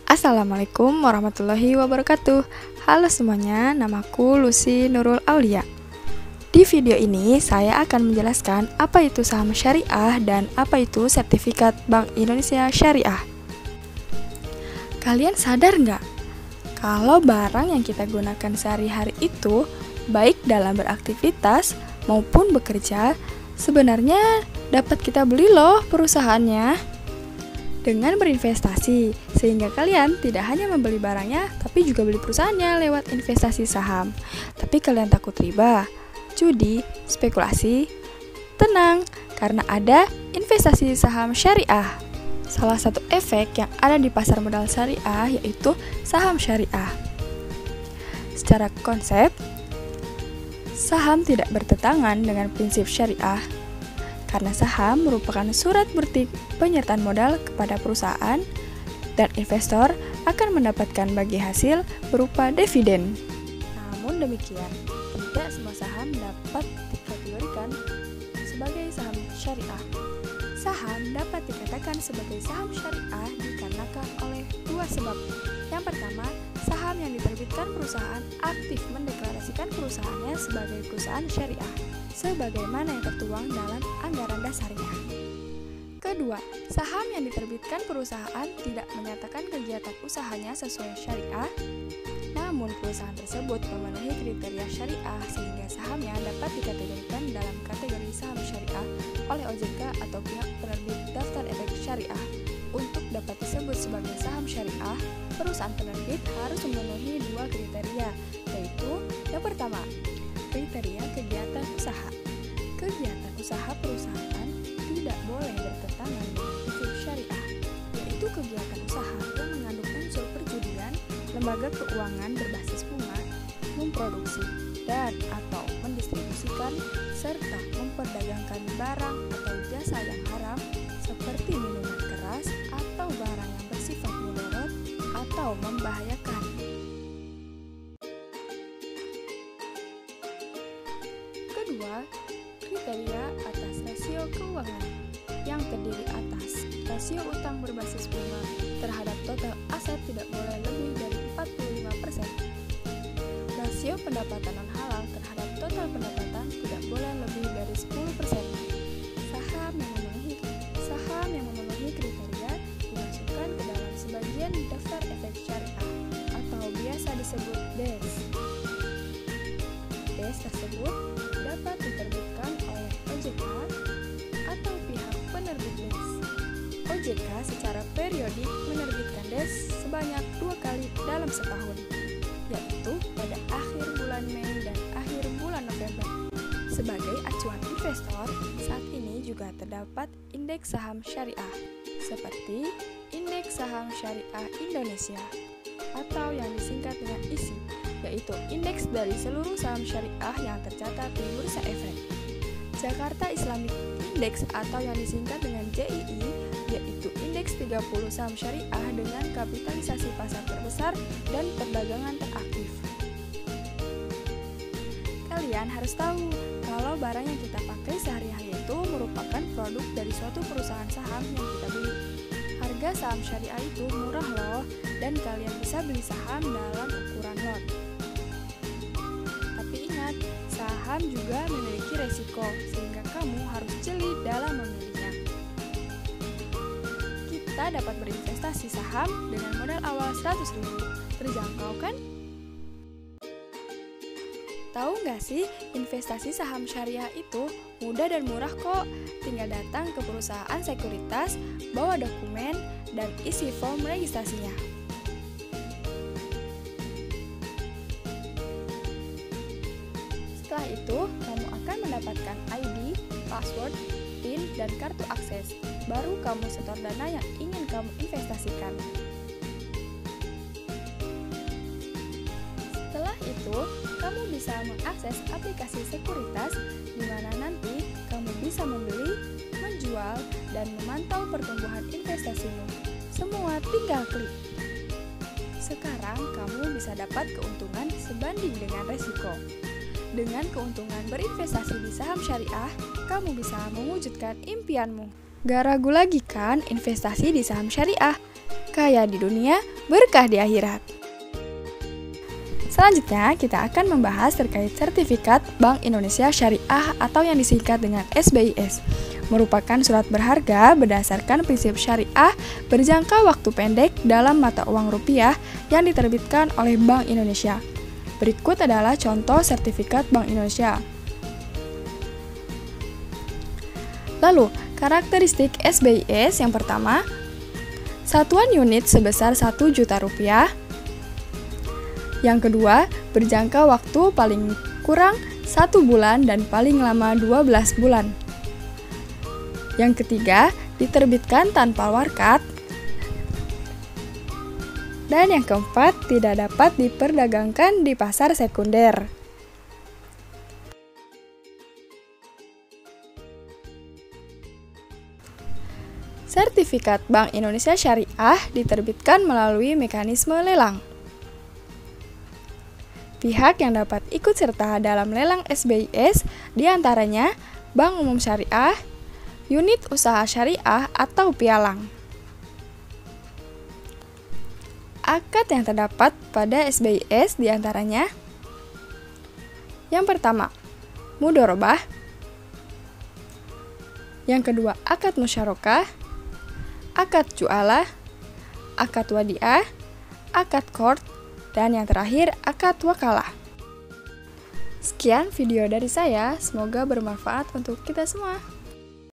Assalamualaikum warahmatullahi wabarakatuh. Halo semuanya, namaku Lucy Nurul Aulia. Di video ini saya akan menjelaskan apa itu saham syariah dan apa itu sertifikat Bank Indonesia Syariah. Kalian sadar nggak? Kalau barang yang kita gunakan sehari-hari itu, baik dalam beraktivitas maupun bekerja, sebenarnya dapat kita beli loh perusahaannya. Dengan berinvestasi, sehingga kalian tidak hanya membeli barangnya, tapi juga beli perusahaannya lewat investasi saham. Tapi kalian takut riba, judi, spekulasi? Tenang, karena ada investasi saham syariah. Salah satu efek yang ada di pasar modal syariah yaitu saham syariah. Secara konsep, saham tidak bertentangan dengan prinsip syariah, karena saham merupakan surat bukti penyertaan modal kepada perusahaan dan investor akan mendapatkan bagi hasil berupa dividen. Namun demikian, tidak semua saham dapat dikategorikan sebagai saham syariah. Saham dapat dikatakan sebagai saham syariah dikarenakan oleh dua sebab. Yang pertama, saham yang diterbitkan perusahaan aktif mendeklarasikan perusahaannya sebagai perusahaan syariah, sebagaimana yang tertuang dalam anggaran dasarnya. Kedua, saham yang diterbitkan perusahaan tidak menyatakan kegiatan usahanya sesuai syariah, namun perusahaan tersebut memenuhi kriteria syariah sehingga sahamnya dapat dikategorikan dalam kategori saham syariah oleh OJK atau pihak penerbit daftar efek syariah. Untuk dapat disebut sebagai saham syariah, perusahaan penerbit harus memenuhi dua kriteria, yaitu yang pertama, kriteria kegiatan usaha. Kegiatan usaha perusahaan tidak boleh bertentangan dengan prinsip syariah, yaitu kegiatan usaha yang mengandung unsur perjudian, lembaga keuangan berbasis bunga, memproduksi dan atau mendistribusikan, serta memperdagangkan barang atau jasa yang haram seperti minuman keras atau barang yang bersifat mudarat atau membahayakan. Kedua, kriteria atas rasio keuangan yang terdiri atas rasio utang berbasis bunga terhadap total aset tidak boleh lebih dari 45%. Rasio pendapatan non-halal terhadap total pendapatan tidak boleh lebih dari 10%. Saham yang memenuhi kriteria dimasukkan ke dalam sebagian daftar efek syariah atau biasa disebut DES. DES tersebut dapat diterbitkan oleh OJK atau pihak penerbit DES. OJK secara periodik menerbitkan DES sebanyak 2 kali dalam setahun, yaitu pada akhir bulan Mei dan akhir bulan November. Sebagai acuan investor, saat ini juga terdapat indeks saham syariah, seperti Indeks Saham Syariah Indonesia, atau yang disingkat dengan ISI, yaitu indeks dari seluruh saham syariah yang tercatat di Bursa Efek. Jakarta Islamic Index atau yang disingkat dengan JII, yaitu indeks 30 saham syariah dengan kapitalisasi pasar terbesar dan perdagangan teraktif. Kalian harus tahu kalau barang yang kita pakai sehari-hari itu merupakan produk dari suatu perusahaan saham yang kita beli. Harga saham syariah itu murah loh, dan kalian bisa beli saham dalam ukuran lot. Tapi ingat, saham juga memiliki resiko, sehingga kamu harus jeli dalam memilihnya. Kita dapat berinvestasi saham dengan modal awal 100.000, terjangkau kan? Tahu nggak sih, investasi saham syariah itu mudah dan murah kok. Tinggal datang ke perusahaan sekuritas, bawa dokumen, dan isi form registrasinya. Setelah itu, kamu akan mendapatkan ID, password, PIN, dan kartu akses. Baru kamu setor dana yang ingin kamu investasikan. Setelah itu, kamu bisa mengakses aplikasi sekuritas di mana nanti kamu bisa membeli, menjual, dan memantau pertumbuhan investasimu. Semua tinggal klik. Sekarang kamu bisa dapat keuntungan sebanding dengan resiko. Dengan keuntungan berinvestasi di saham syariah, kamu bisa mewujudkan impianmu. Gak ragu lagi kan investasi di saham syariah? kaya di dunia, berkah di akhirat. Selanjutnya, kita akan membahas terkait sertifikat Bank Indonesia Syariah atau yang disingkat dengan SBIS. Merupakan surat berharga berdasarkan prinsip syariah berjangka waktu pendek dalam mata uang rupiah yang diterbitkan oleh Bank Indonesia. Berikut adalah contoh sertifikat Bank Indonesia. Lalu, karakteristik SBIS yang pertama, satuan unit sebesar 1 juta rupiah. Yang kedua, berjangka waktu paling kurang 1 bulan dan paling lama 12 bulan. Yang ketiga, diterbitkan tanpa warkat. Dan yang keempat, tidak dapat diperdagangkan di pasar sekunder. Sertifikat Bank Indonesia Syariah diterbitkan melalui mekanisme lelang. Pihak yang dapat ikut serta dalam lelang SBIS diantaranya Bank Umum Syariah, unit usaha syariah atau pialang. Akad yang terdapat pada SBIS diantaranya yang pertama, mudorobah. Yang kedua, akad musyarakah, akad jualah, akad wadiah, akad qard, dan yang terakhir, akad wakalah. Sekian video dari saya, semoga bermanfaat untuk kita semua.